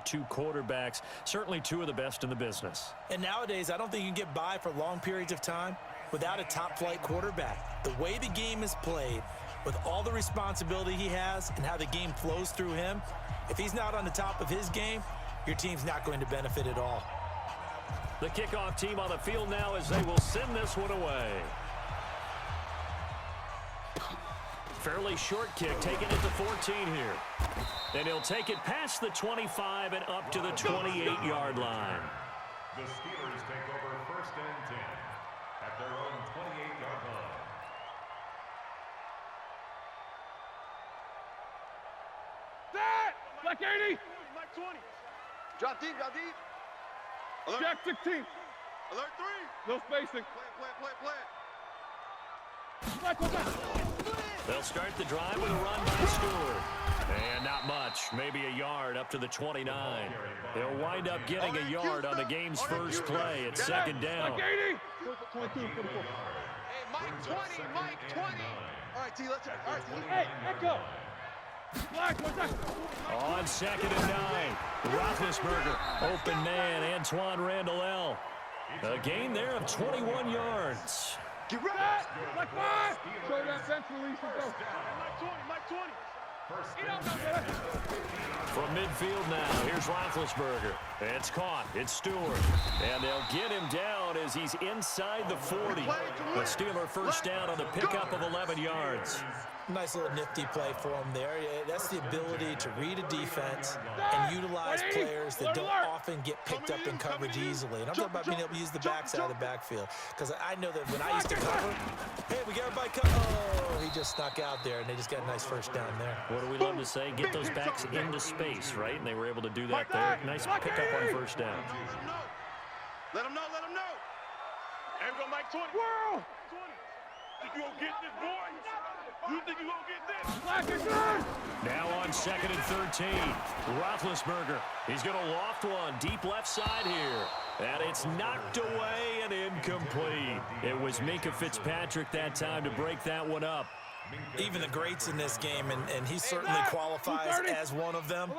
Two quarterbacks, certainly two of the best in the business. And nowadays, I don't think you can get by for long periods of time without a top-flight quarterback. The way the game is played, with all the responsibility he has and how the game flows through him, if he's not on the top of his game, your team's not going to benefit at all. The kickoff team on the field now as they will send this one away. Fairly short kick, taking it to 14 here. And he'll take it past the 25 and up to the 28-yard line. The Steelers take over first and 10 at their own 28-yard line. Set! Black 80! Black 20. Drop deep, drop deep. Alert. Jack 16. Alert 3. No spacing. Play. Black, go back. They'll start the drive with a run by Stewart. And not much, maybe a yard up to the 29. They'll wind up getting a yard on the game's first play. It's second down. Black 80. 22, 44. Hey, Mike 20, Mike 20. All right, T, let's go. All right, T. Hey, echo. Black, what's that? On second and 9, Roethlisberger, open man, Antoine Randall. A gain there of 21 yards. Get ready. Black 5. Show that bench release and go. Mike 20. From midfield now, here's Roethlisberger. It's caught. It's Stewart. And they'll get him down as he's inside the 40. The Steeler first down on the pickup of 11 yards. Nice little nifty play for him there. That's the ability to read a defense and utilize players that don't often get picked up in coverage easily. And I'm talking about being able to use the backs out of the backfield. Because I know that when I used to cover, hey, we got everybody cover. Oh, he just snuck out there, and they just got a nice first down there. What do we love to say? Get those backs into space, right? And they were able to do that there. Nice pickup on first down. Let him know. And go Mike 20. World. Think you gonna get this, boy? You think you gonna get this? Black is good. Now on second and 13, Roethlisberger. He's going to loft one deep left side here. And it's knocked away and incomplete. It was Minkah Fitzpatrick that time to break that one up. Even the greats in this game, and he certainly qualifies as one of them,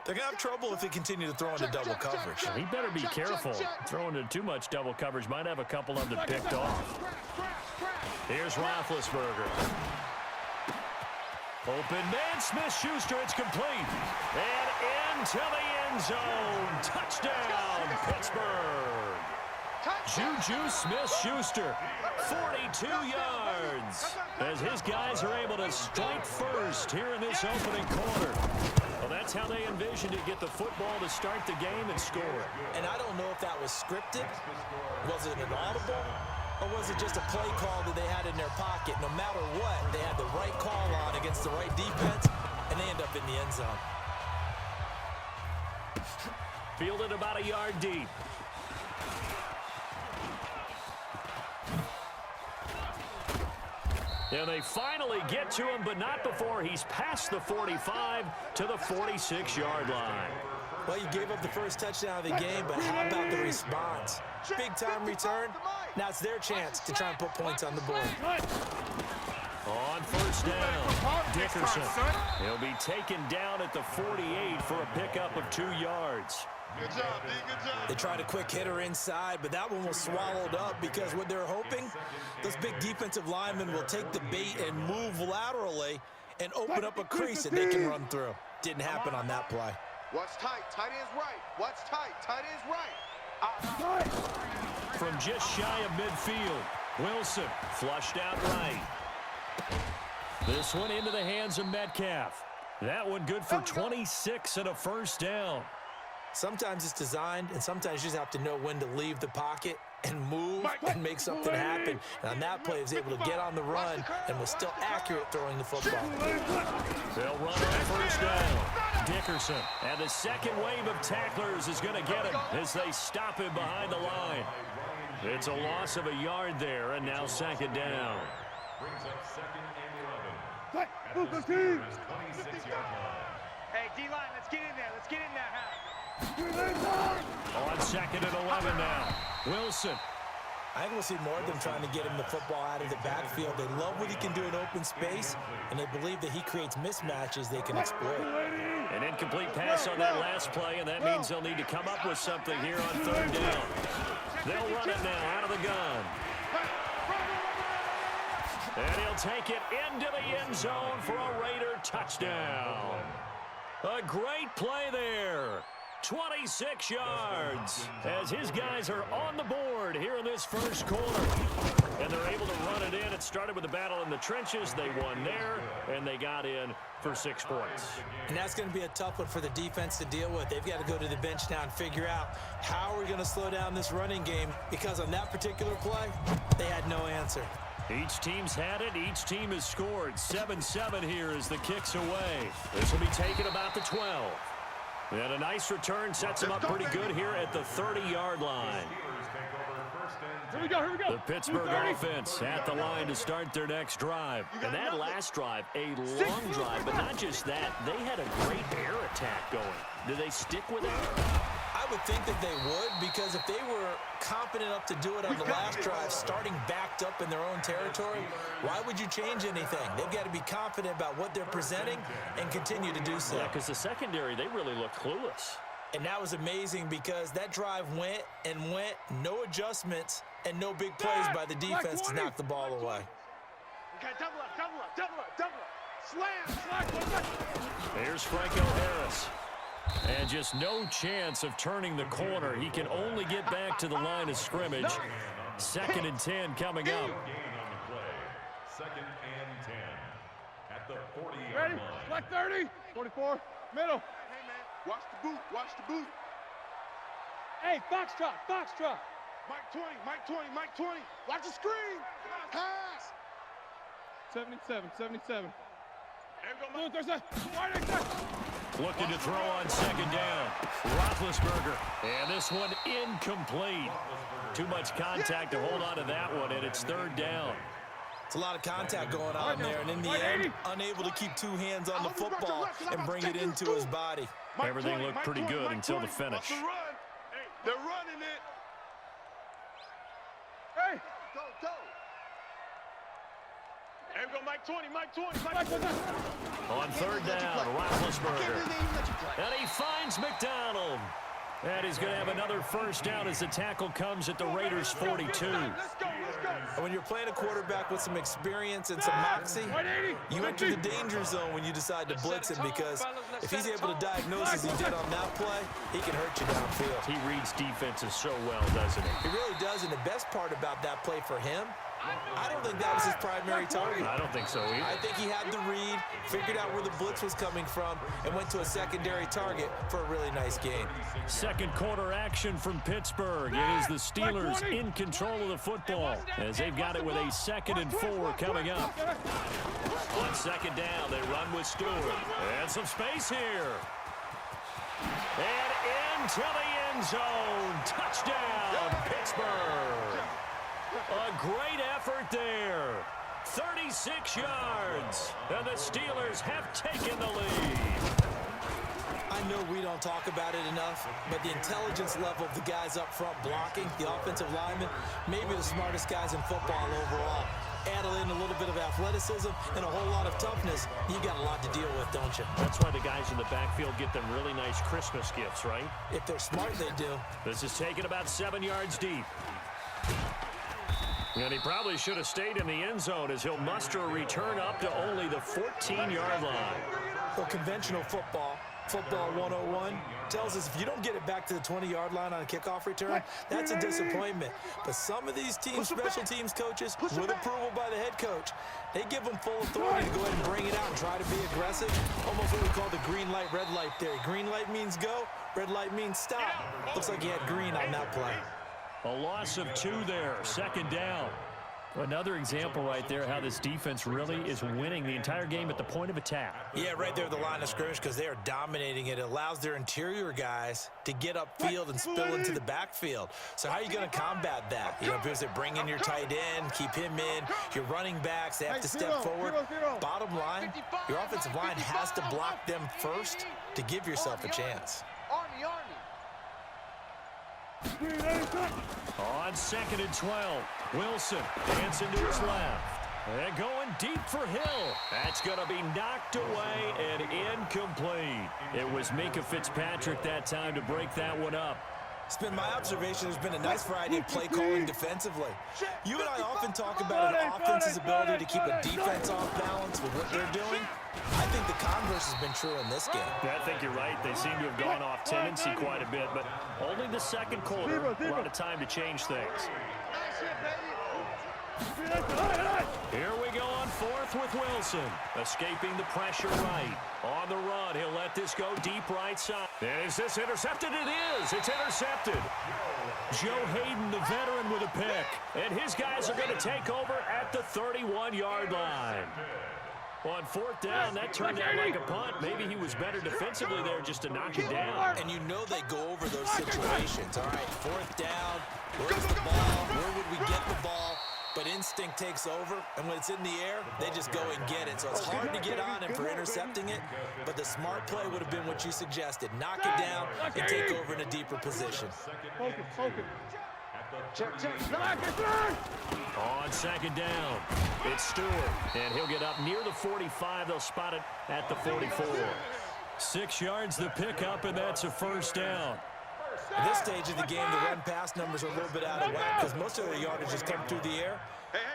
they're going to have trouble if they continue to throw into double coverage. He better be careful. Throwing into too much double coverage might have a couple of them picked off. Here's Roethlisberger. Open man, Smith-Schuster, it's complete. And into the end zone. Touchdown, Pittsburgh. Juju Smith-Schuster, 42 yards. As his guys are able to strike first here in this opening quarter. Well, that's how they envisioned it, get the football to start the game and score. And I don't know if that was scripted. Was it an audible? Or was it just a play call that they had in their pocket? No matter what, they had the right call on against the right defense, and they end up in the end zone. Fielded about a yard deep. And they finally get to him, but not before he's past the 45 to the 46-yard line. Well, you gave up the first touchdown of the game, but how about the response? Big-time return. Now it's their chance to try and put points on the board. On first down, Dickerson. He'll be taken down at the 48 for a pickup of 2 yards. Good job, D. Good job. They tried a quick hitter inside, but that one was swallowed up because what they're hoping, those big defensive linemen will take the bait and move laterally and open up a crease that they can run through. Didn't happen on that play. Watch tight. Tight end's right. Watch tight. Tight end's right. From just shy of midfield, Wilson flushed out right. This one into the hands of Metcalf. That one good for 26 and a first down. Sometimes it's designed, and sometimes you just have to know when to leave the pocket and move and make something happen. And on that play, he was able to get on the run and was still accurate throwing the football. They'll run on first down. Dickerson, and the second wave of tacklers is going to get him as they stop him behind the line. It's a loss of a yard there, and now second down. Brings up second and 11. At the 26-yard line. Hey, D-line, let's get in there. Let's get in there, Hal. On second and 11 now. Wilson. I think we'll see more of them trying to get him the football out of the backfield. They love what he can do in open space, and they believe that he creates mismatches they can exploit. An incomplete pass on that last play, and that means they'll need to come up with something here on third down. They'll run it now out of the gun. And he'll take it into the end zone for a Raider touchdown. A great play there. 26 yards as his guys are on the board here in this first quarter. And they're able to run it in. It started with a battle in the trenches. They won there, and they got in for 6 points. And that's going to be a tough one for the defense to deal with. They've got to go to the bench now and figure out how are we going to slow down this running game, because on that particular play, they had no answer. Each team's had it. Each team has scored. 7-7 here as the kick's away. This will be taken about the 12. And a nice return sets them up pretty good here at the 30-yard line. Here we go, here we go. The Pittsburgh offense at the line to start their next drive. And that last drive, a long drive, but not just that. They had a great air attack going. Do they stick with it? I would think that they would, because if they were confident enough to do it on the last drive, starting backed up in their own territory, why would you change anything? They've got to be confident about what they're presenting and continue to do so. Yeah, because the secondary, they really look clueless. And that was amazing, because that drive went and went, no adjustments, and no big plays by the defense to knock the ball away. Okay, double up, double up, double up, double up. Slam. Here's Franco Harris. And just no chance of turning the corner. He can only get back to the line of scrimmage. 2nd and 10 coming up. Gain on the play. 2nd and 10 at the 40-yard Ready? line. Select 30. 44. Middle. Hey, man. Watch the boot. Watch the boot. Hey, foxtrot, foxtrot. Mike 20. Mike 20. Mike 20. Watch the screen. Pass. 77, 77. There we go, Mike. Looking to throw on 2nd down. Roethlisberger. And this one incomplete. Too much contact to hold on to that one, and it's 3rd down. It's a lot of contact going on there, and in the end, unable to keep 2 hands on the football and bring it into his body. Everything looked pretty good until the finish. They're running it. Hey. Go, go. There we go, Mike 20, Mike 20, Mike 20. On 3rd down, Roethlisberger. And he finds McDonald. And he's going to have another 1st down as the tackle comes at the Raiders' 42. Let's go, let's go. And when you're playing a quarterback with some experience and some moxie, you enter the danger zone when you decide to blitz him, because if he's able to diagnose as he did on that play, he can hurt you downfield. He reads defenses so well, doesn't he? He really does, and the best part about that play for him, I don't think that was his primary target. I don't think so either. I think he had the read, figured out where the blitz was coming from, and went to a secondary target for a really nice gain. 2nd quarter action from Pittsburgh. It is the Steelers in control of the football as they've got it with a 2nd and 4 coming up. On 2nd down, they run with Stewart. And some space here. And into the end zone. Touchdown, Pittsburgh. A great effort there. 36 yards. And the Steelers have taken the lead. I know we don't talk about it enough, but the intelligence level of the guys up front blocking, the offensive linemen, maybe the smartest guys in football overall. Add in a little bit of athleticism and a whole lot of toughness, you got a lot to deal with, don't you? That's why the guys in the backfield get them really nice Christmas gifts, right? If they're smart, they do. This is taken about 7 yards deep. And he probably should have stayed in the end zone as he'll muster a return up to only the 14-yard line. Well, conventional football 101, tells us if you don't get it back to the 20-yard line on a kickoff return, that's a disappointment. But some of these teams, special teams coaches, with approval by the head coach, they give them full authority to go ahead and bring it out and try to be aggressive. Almost what we call the green light, red light theory. Green light means go, red light means stop. Looks like he had green on that play. A loss of 2 there, 2nd down. Another example right there how this defense really is winning the entire game at the point of attack. Yeah, right there at the line of scrimmage, because they are dominating it. It allows their interior guys to get upfield and spill into the backfield. So how are you going to combat that? You know, because they bring in your tight end, keep him in, your running backs, they have to step forward. Bottom line, your offensive line has to block them first to give yourself a chance. Army. On 2nd and 12, Wilson dancing to his left. And going deep for Hill. That's going to be knocked away and incomplete. It was Minkah Fitzpatrick that time to break that one up. It's been my observation there's been a nice variety of play calling defensively. You and I often talk about an offense's ability to keep a defense off balance with what they're doing. I think the converse has been true in this game. Yeah, I think you're right. They seem to have gone off tendency quite a bit, but only the second quarter. A lot of time to change things. Here we go on fourth with Wilson. Escaping the pressure right. On the run, he'll let this go deep right side. Is this intercepted? It is. It's intercepted. Joe Hayden, the veteran, with a pick. And his guys are going to take over at the 31-yard line. On fourth down, that turned out like a punt. Maybe he was better defensively there just to knock it down. And you know they go over those situations. All right, fourth down. Where's the ball? Where would we get the ball? But instinct takes over, and when it's in the air, they just go and get it. So it's hard to get on him for intercepting it, but the smart play would have been what you suggested. Knock it down and take over in a deeper position. Focus. On second down, it's Stewart, and he'll get up near the 45. They'll spot it at the 44. 6 yards the pickup, and that's a first down. At this stage of the game, the run-pass numbers are a little bit out of whack because most of their yardage just come through the air.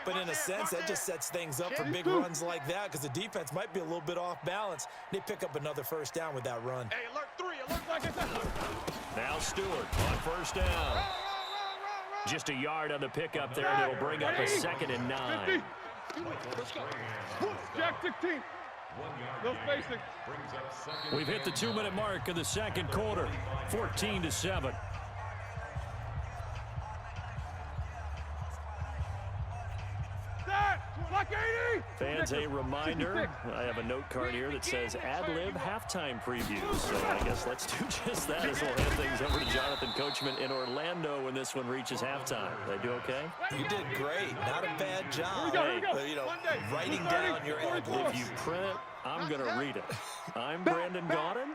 But in a sense, that just sets things up for big runs like that because the defense might be a little bit off balance. They pick up another first down with that run. Hey, alert 3, alert like it's Now Stewart on first down. Just a yard on the pickup there, and it'll bring up a 2nd and 9. Jack 16. No spacing. We've hit the 2-minute mark of the second quarter, 14-7. Fans, a reminder, I have a note card here that says ad-lib halftime preview. So I guess let's do just that as we'll hand things over to Jonathan Coachman in Orlando when this one reaches halftime. They do okay? You did great. Not a bad job. Hey, you know, writing down your ad-lib. if you print it, I'm going to read it. I'm Brandon Gaudin.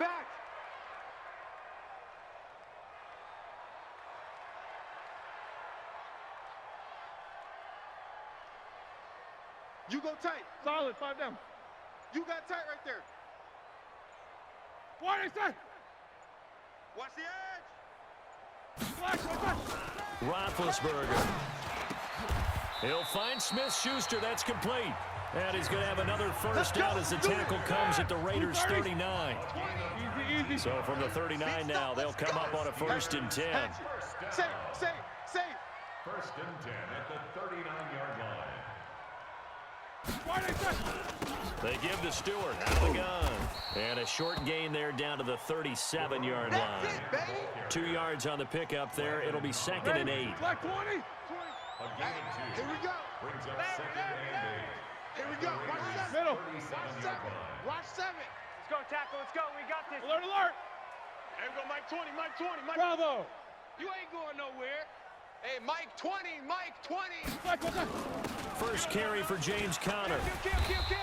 You go tight. Solid, 5 down. You got tight right there. Wide inside. Watch the edge. Roethlisberger. He'll find Smith-Schuster. That's complete. And he's going to have another first down as the tackle comes at the Raiders' 39. Easy. So from the 39 now, they'll come up on a 1st and 10. Safe. First and 10 at the 39-yard line. They give to Stewart out of the gun. And a short gain there down to the 37-yard line. 2 yards on the pickup there. It'll be 2nd and 8. Black 20. A gain of 2. Here we go. Brings up 2nd and 8. Here we go. Watch 7. Middle. Watch 7. Let's go, tackle. Let's go. We got this. Alert. Here we go, Mike 20, Mike 20, Mike. Bravo. You ain't going nowhere. Hey, Mike 20, Mike 20. First carry for James Conner. Kill.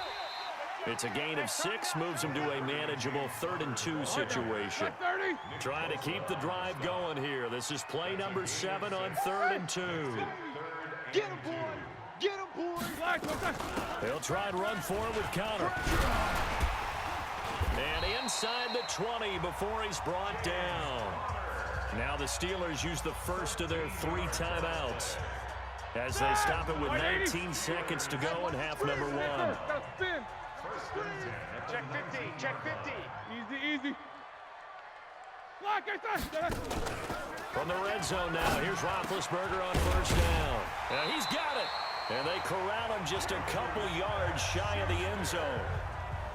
It's a gain of 6, moves him to a manageable 3rd and 2 situation. Black 30. Trying to keep the drive going here. This is play number 7 on 3rd and 2. Get him, boy. Black. He'll try and run for it with Conner. And inside the 20 before he's brought down. Now the Steelers use the first of their 3 timeouts as they stop it with 19 seconds to go in half number 1. Spin. Check 50. Easy. Black inside. From the red zone now, here's Roethlisberger on first down. Now he's got it. And they corral him just a couple yards shy of the end zone.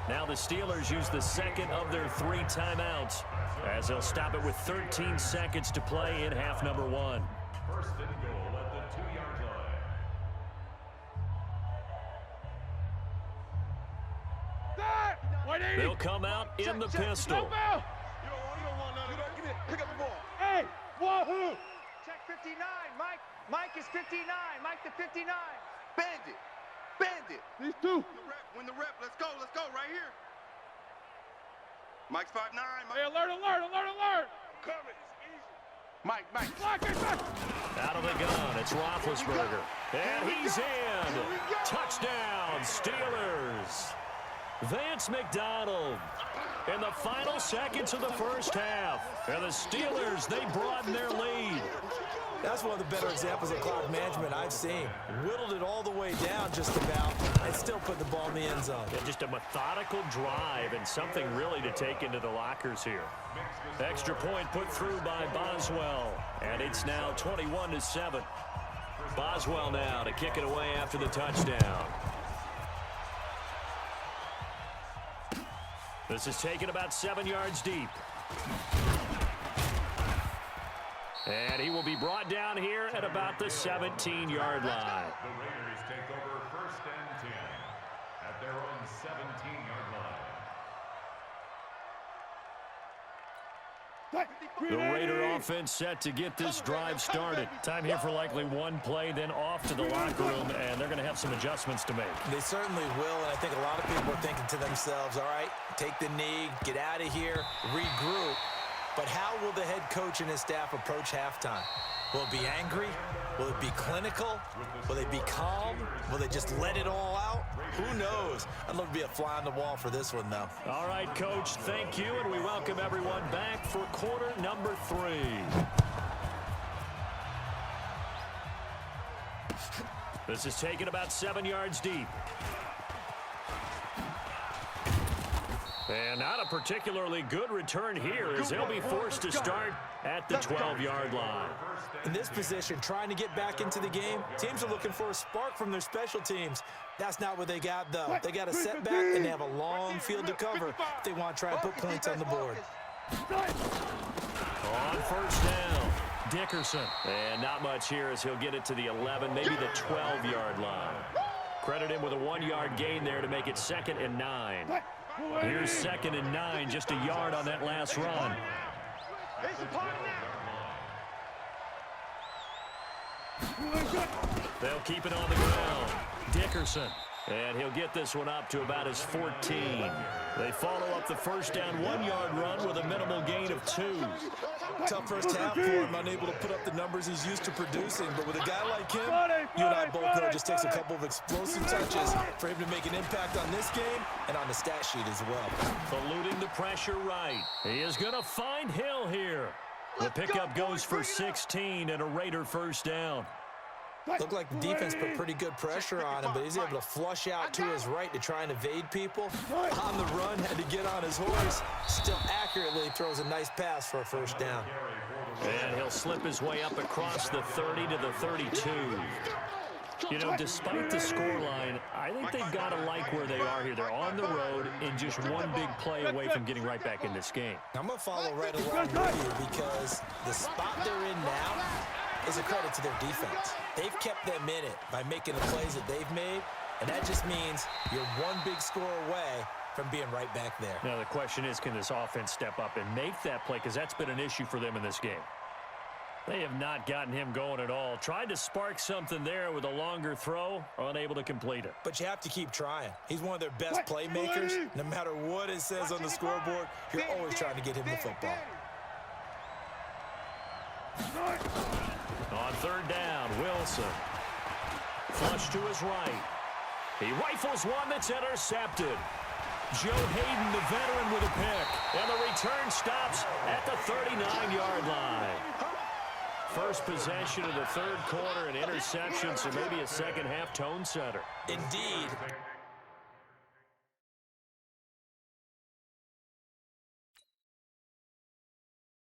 Now the Steelers use the second of their 3 timeouts as they'll stop it with 13 seconds to play in half number 1. First and goal at the 2-yard line. They'll come out in the pistol. You don't want none of that. Give me it. Pick up the ball. Hey, wahoo. Check 59, Mike. Mike is 59. Mike the 59. Bandit. These 2. Win the rep. Let's go right here. Mike's 5'9". Hey, alert. Coming. Mike. Black inside. Out of the gun, it's Roethlisberger. And he's in. Touchdown, Steelers. Vance McDonald in the final seconds of the first half. And the Steelers, they broaden their lead. That's one of the better examples of clock management I've seen. Whittled it all the way down just about and still put the ball in the end zone. Yeah, just a methodical drive and something really to take into the lockers here. Extra point put through by Boswell. And it's now 21-7. Boswell now to kick it away after the touchdown. This is taken about 7 yards deep. And he will be brought down here at about the 17-yard line. The Raiders take over 1st and 10 at their own 17-yard line. The Raider offense set to get this drive started. Time here for likely one play, then off to the locker room, and they're going to have some adjustments to make. They certainly will, and I think a lot of people are thinking to themselves, all right, take the knee, get out of here, regroup. But how will the head coach and his staff approach halftime? Will it be angry? Will it be clinical? Will they be calm? Will they just let it all out? Who knows? I'd love to be a fly on the wall for this one, though. All right, Coach, thank you, and we welcome everyone back for quarter number 3. This is taken about 7 yards deep. And not a particularly good return here as they'll be forced to start at the 12-yard line. In this position, trying to get back into the game, teams are looking for a spark from their special teams. That's not what they got, though. They got a setback, and they have a long field to cover if they want to try and put points on the board. On first down, Dickerson. And not much here as he'll get it to the 11, maybe the 12-yard line. Credit him with a 1-yard gain there to make it 2nd and 9. Here's 2nd and 9, just a yard on that last run. They'll keep it on the ground. Dickerson. And he'll get this one up to about his 14. They follow up the first down 1-yard run with a minimal gain of 2. Tough first half for him, unable to put up the numbers he's used to producing. But with a guy like him, you and I both know it just takes a couple of explosive touches for him to make an impact on this game and on the stat sheet as well. Eluding the pressure right. He is going to find Hill here. The pickup goes for 16 and a Raider first down. Looked like the defense put pretty good pressure on him, but he's able to flush out to his right to try and evade people. On the run, had to get on his horse. Still accurately throws a nice pass for a first down. And he'll slip his way up across the 30 to the 32. You know, despite the scoreline, I think they've got to like where they are here. They're on the road and just one big play away from getting right back in this game. I'm going to follow right along with you because the spot they're in now is a credit to their defense. They've kept them in it by making the plays that they've made, and that just means you're one big score away from being right back there. Now the question is, can this offense step up and make that play? Because that's been an issue for them in this game. They have not gotten him going at all. Tried to spark something there with a longer throw, unable to complete it. But you have to keep trying. He's one of their best playmakers. No matter what it says on the scoreboard, you're always trying to get him the football. On third down, Wilson. Flush to his right. He rifles one that's intercepted. Joe Hayden, the veteran, with a pick. And the return stops at the 39-yard line. First possession of the third quarter, an interception, so maybe a second-half tone setter. Indeed.